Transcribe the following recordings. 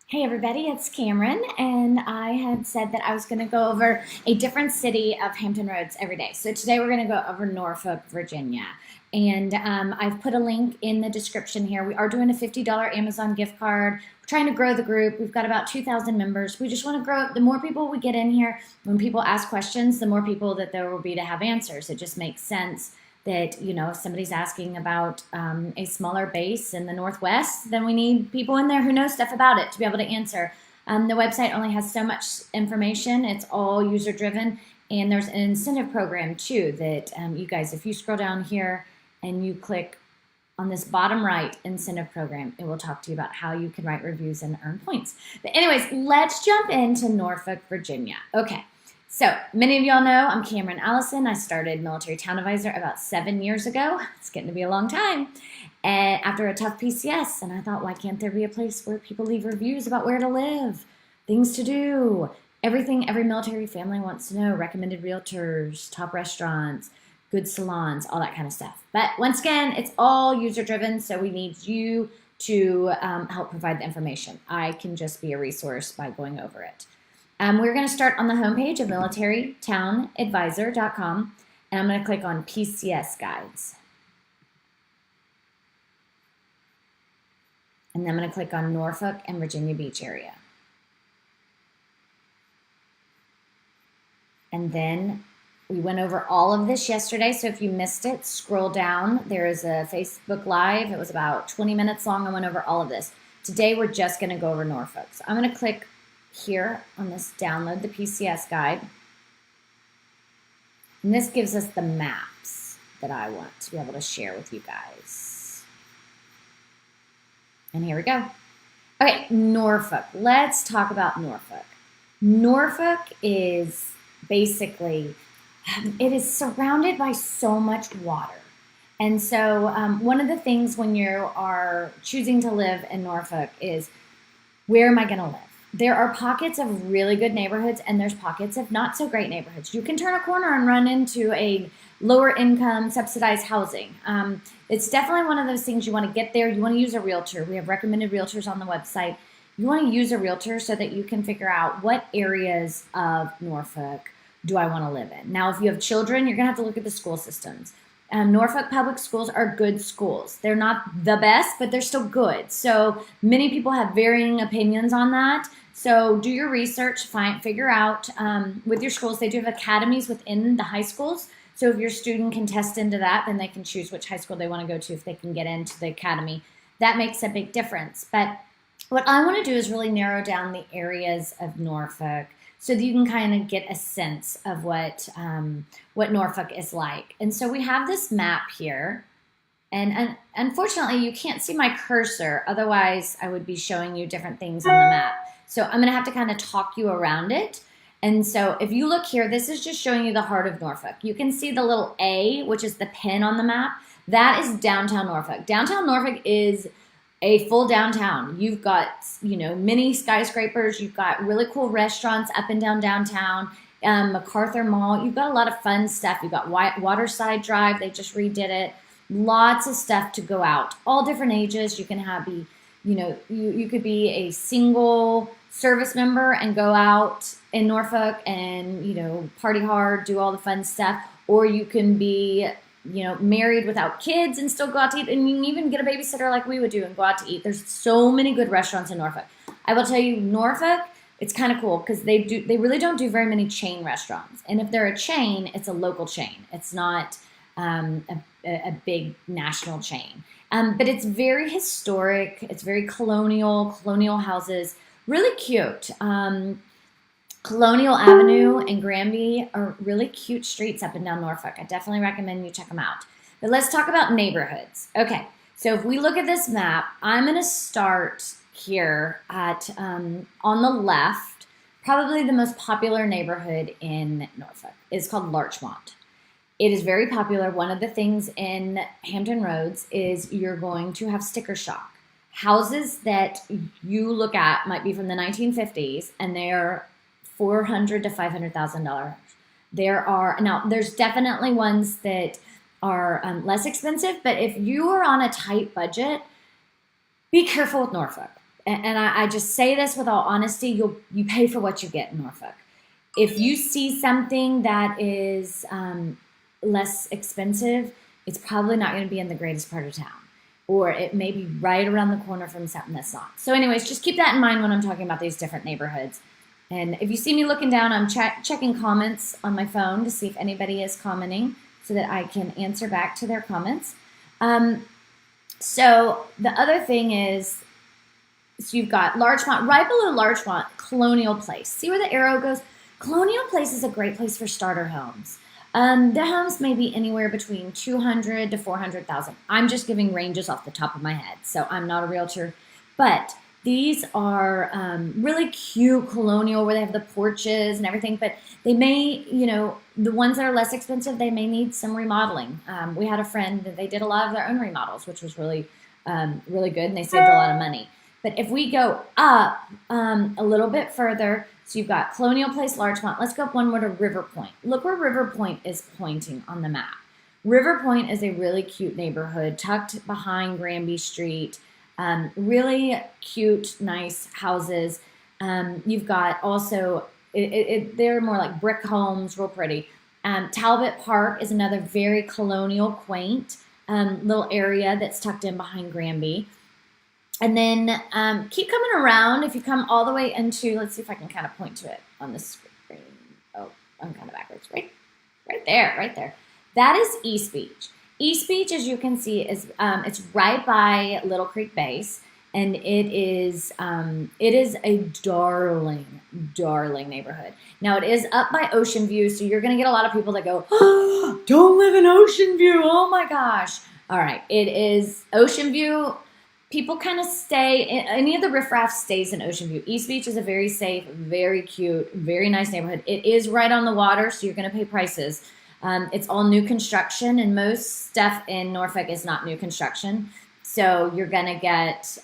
Hey everybody, it's Cameron, and I had said that I was going to go over a different city of Hampton Roads every day. So today we're going to go over Norfolk, Virginia. And I've put a link in the description here. We are doing a $50 Amazon gift card. We're trying to grow the group. We've got about 2,000 members. We just want to grow. The more people we get in here, when people ask questions, the more people that there will be to have answers. It just makes sense that, if somebody's asking about a smaller base in the Northwest, then we need people in there who know stuff about it to be able to answer. The website only has so much information. It's all user driven. And there's an incentive program too that you guys, if you scroll down here and you click on this bottom right incentive program, it will talk to you about how you can write reviews and earn points. But anyways, let's jump into Norfolk, Virginia. Okay. So many of y'all know I'm Cameron Allison. I started Military Town Advisor about 7 years ago. It's getting to be a long time. And after a tough PCS, and I thought, why can't there be a place where people leave reviews about where to live, things to do, everything every military family wants to know, recommended realtors, top restaurants, good salons, all that kind of stuff. But once again, it's all user driven, so we need you to help provide the information. I can just be a resource by going over it. We're going to start on the homepage of militarytownadvisor.com, and I'm going to click on PCS guides. And then I'm going to click on Norfolk and Virginia Beach area. And then we went over all of this yesterday, so if you missed it, scroll down. There is a Facebook Live. It was about 20 minutes long. I went over all of this. Today, we're just going to go over Norfolk. So I'm going to click here on this download the PCS guide. And this gives us the maps that I want to be able to share with you guys. And here we go. Okay, Norfolk. Let's talk about Norfolk. Norfolk is basically, it is surrounded by so much water. And so one of the things when you are choosing to live in Norfolk is, where am I going to live? There are pockets of really good neighborhoods, and there's pockets of not so great neighborhoods. You can turn a corner and run into a lower income subsidized housing. It's definitely one of those things you want to get there. You want to use a realtor. We have recommended realtors on the website. You want to use a realtor so that you can figure out what areas of Norfolk do I want to live in. Now, if you have children, you're going to have to look at the school systems. Norfolk public schools are good schools. They're not the best, but they're still good. So many people have varying opinions on that. So do your research, figure out with your schools, they do have academies within the high schools. So if your student can test into that, then they can choose which high school they want to go to if they can get into the academy. That makes a big difference. But what I want to do is really narrow down the areas of Norfolk so that you can kind of get a sense of what Norfolk is like. And so we have this map here. And unfortunately, you can't see my cursor. Otherwise, I would be showing you different things on the map. So I'm going to have to kind of talk you around it. And so if you look here, this is just showing you the heart of Norfolk. You can see the little A, which is the pin on the map. That is downtown Norfolk. Downtown Norfolk is a full downtown. You've got, many skyscrapers. You've got really cool restaurants up and down downtown. MacArthur Mall. You've got a lot of fun stuff. You've got Waterside Drive. They just redid it. Lots of stuff to go out. All different ages. You can you could be a single service member and go out in Norfolk and, party hard, do all the fun stuff. Or you can be married without kids and still go out to eat. And you can even get a babysitter like we would do and go out to eat. There's so many good restaurants in Norfolk. I will tell you, Norfolk, it's kind of cool because they really don't do very many chain restaurants. And if they're a chain, it's a local chain. It's not a big national chain. But it's very historic. It's very colonial houses, really cute. Colonial Avenue and Granby are really cute streets up and down Norfolk. I definitely recommend you check them out. But let's talk about neighborhoods. Okay, so if we look at this map, I'm going to start here at on the left. Probably the most popular neighborhood in Norfolk is called Larchmont. It is very popular. One of the things in Hampton Roads is you're going to have sticker shock. Houses that you look at might be from the 1950s, and they are $400,000 to $500,000. There's definitely ones that are less expensive, but if you are on a tight budget, be careful with Norfolk. and I just say this with all honesty, you pay for what you get in Norfolk. If you see something that is less expensive, it's probably not going to be in the greatest part of town, or it may be right around the corner from something that's not. So anyways, just keep that in mind when I'm talking about these different neighborhoods. And if you see me looking down, I'm checking comments on my phone to see if anybody is commenting so that I can answer back to their comments. So the other thing is, so you've got Larchmont, right below Larchmont, Colonial Place. See where the arrow goes? Colonial Place is a great place for starter homes. The homes may be anywhere between 200 to 400,000. I'm just giving ranges off the top of my head, so I'm not a realtor. But these are really cute colonial where they have the porches and everything, but they may, the ones that are less expensive, they may need some remodeling. We had a friend that they did a lot of their own remodels, which was really, really good, and they saved a lot of money. But if we go up a little bit further, so you've got Colonial Place, Larchmont. Let's go up one more to River Point. Look where River Point is pointing on the map. River Point is a really cute neighborhood tucked behind Granby Street. Really cute, nice houses. You've got also, they're more like brick homes, real pretty. Talbot Park is another very colonial, quaint little area that's tucked in behind Granby. And then keep coming around. If you come all the way into, let's see if I can kind of point to it on the screen. Oh, I'm kind of backwards. Right there. That is East Beach. East Beach, as you can see, is it's right by Little Creek Base, and it is a darling neighborhood. Now, it is up by Ocean View, so you're going to get a lot of people that go, oh, don't live in Ocean View. Oh, my gosh. All right, it is Ocean View. People kind of stay, any of the riffraff stays in Ocean View. East Beach is a very safe, very cute, very nice neighborhood. It is right on the water, so you're going to pay prices. It's all new construction, and most stuff in Norfolk is not new construction. So you're going to get,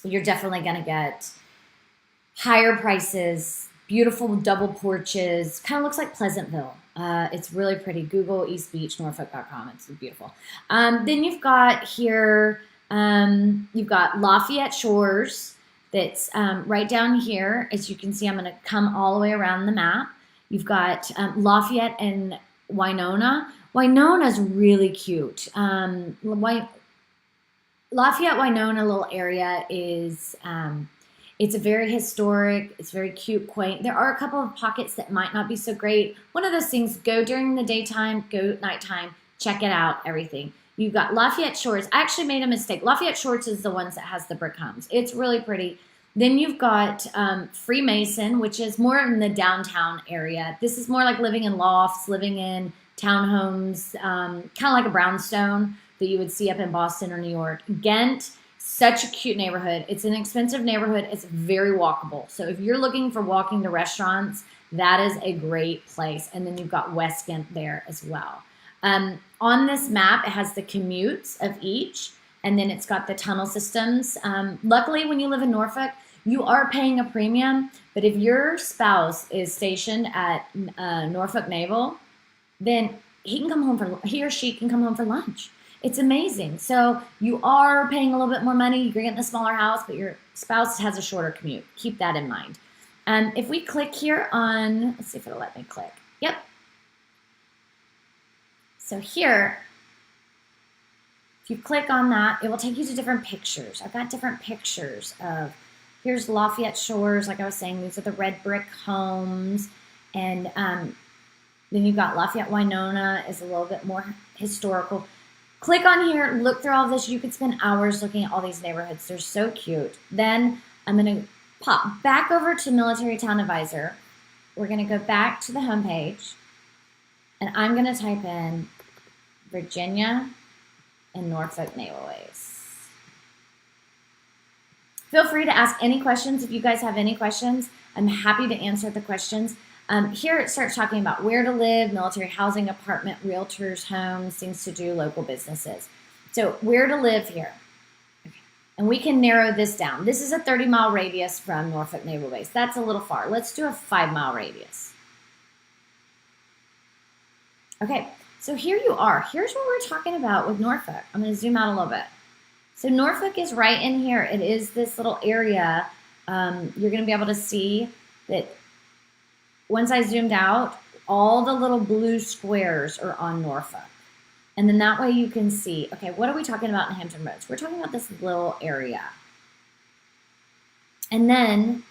you're definitely going to get higher prices, beautiful double porches, kind of looks like Pleasantville. It's really pretty. Google East Beach, Norfolk.com. It's beautiful. Then you've got here, you've got Lafayette Shores. That's right down here. As you can see, I'm going to come all the way around the map. You've got Lafayette and Winona. Winona's really cute. Lafayette, Winona little area is, it's a very historic, it's very cute, quaint. There are a couple of pockets that might not be so great. One of those things, go during the daytime, go at nighttime, check it out, everything. You've got Lafayette Shores. I actually made a mistake. Lafayette Shores is the ones that has the brick homes. It's really pretty. Then you've got Freemason, which is more in the downtown area. This is more like living in lofts, living in townhomes, kind of like a brownstone that you would see up in Boston or New York. Ghent, such a cute neighborhood. It's an expensive neighborhood. It's very walkable. So if you're looking for walking to restaurants, that is a great place. And then you've got West Ghent there as well. On this map, it has the commutes of each, and then it's got the tunnel systems. Luckily, when you live in Norfolk, you are paying a premium, but if your spouse is stationed at Norfolk Naval, then he or she can come home for lunch. It's amazing. So you are paying a little bit more money. You're getting a smaller house, but your spouse has a shorter commute. Keep that in mind. If we click here on, let's see if it'll let me click. Yep. So here, if you click on that, it will take you to different pictures. I've got different pictures of, here's Lafayette Shores. Like I was saying, these are the red brick homes. And then you've got Lafayette Winona is a little bit more historical. Click on here, look through all this. You could spend hours looking at all these neighborhoods. They're so cute. Then I'm going to pop back over to Military Town Advisor. We're going to go back to the homepage. And I'm going to type in Virginia and Norfolk Naval Base. Feel free to ask any questions. If you guys have any questions, I'm happy to answer the questions. Here it starts talking about where to live, military housing, apartment, realtors, homes, things to do, local businesses. So where to live here. Okay. And we can narrow this down. This is a 30-mile radius from Norfolk Naval Base. That's a little far. Let's do a 5-mile radius. Okay, so here you are. Here's what we're talking about with Norfolk. I'm going to zoom out a little bit. So Norfolk is right in here. It is this little area. You're going to be able to see that once I zoomed out, all the little blue squares are on Norfolk. And then that way you can see, okay, what are we talking about in Hampton Roads? We're talking about this little area. And then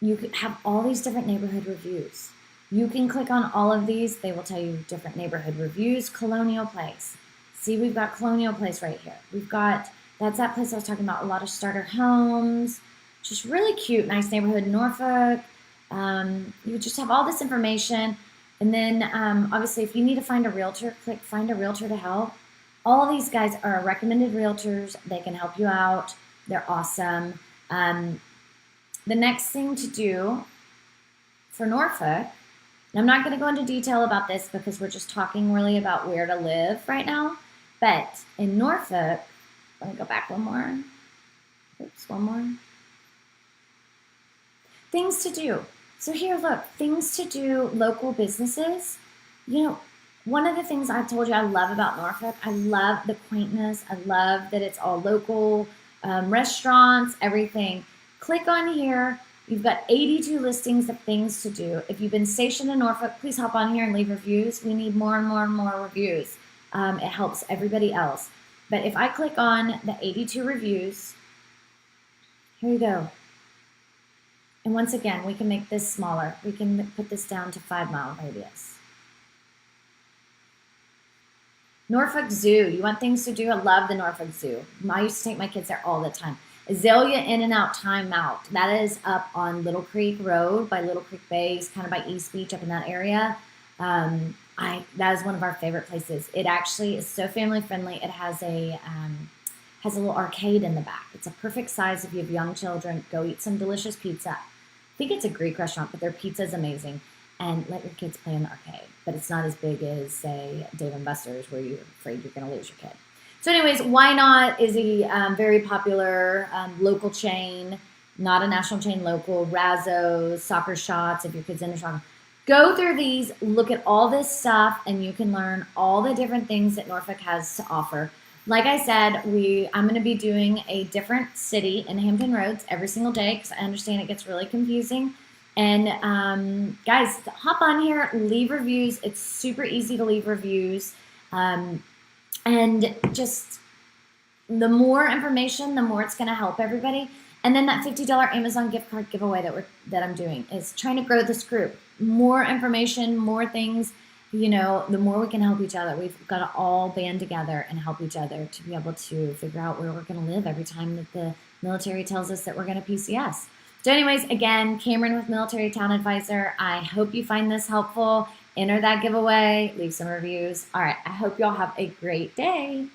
you have all these different neighborhood reviews. You can click on all of these. They will tell you different neighborhood reviews. Colonial Place. See, we've got Colonial Place right here. We've got, that's that place I was talking about, a lot of starter homes. Just really cute, nice neighborhood in Norfolk. You just have all this information. And then obviously if you need to find a realtor, click find a realtor to help. All these guys are recommended realtors. They can help you out. They're awesome. The next thing to do for Norfolk, and I'm not going to go into detail about this because we're just talking really about where to live right now, but in Norfolk, let me go back one more. Oops, one more. Things to do. So here, look, things to do, local businesses. You know, one of the things I've told you I love about Norfolk, I love the quaintness. I love that it's all local, restaurants, everything. Click on here. You've got 82 listings of things to do. If you've been stationed in Norfolk, please hop on here and leave reviews. We need more and more and more reviews. It helps everybody else. But if I click on the 82 reviews, here you go. And once again, we can make this smaller. We can put this down to 5-mile radius. Norfolk Zoo. You want things to do? I love the Norfolk Zoo. I used to take my kids there all the time. Azalea In-N-Out Time Out. That is up on Little Creek Road by Little Creek Base, kind of by East Beach up in that area. That is one of our favorite places. It actually is so family friendly. It has a little arcade in the back. It's a perfect size if you have young children. Go eat some delicious pizza. I think it's a Greek restaurant, but their pizza is amazing. And let your kids play in the arcade. But it's not as big as, say, Dave & Buster's where you're afraid you're going to lose your kid. So anyways, Why Not is a very popular local chain, not a national chain, local. Razzo's, Soccer Shots, if your kid's into soccer. Go through these, look at all this stuff, and you can learn all the different things that Norfolk has to offer. Like I said, I'm going to be doing a different city in Hampton Roads every single day because I understand it gets really confusing. And guys, hop on here, leave reviews. It's super easy to leave reviews. And just the more information, the more it's going to help everybody. And then that $50 Amazon gift card giveaway that I'm doing is trying to grow this group. More information, more things, the more we can help each other. We've got to all band together and help each other to be able to figure out where we're going to live every time that the military tells us that we're going to PCS. So anyways, again, Cameron with Military Town Advisor. I hope you find this helpful. Enter that giveaway. Leave some reviews. All right. I hope y'all have a great day.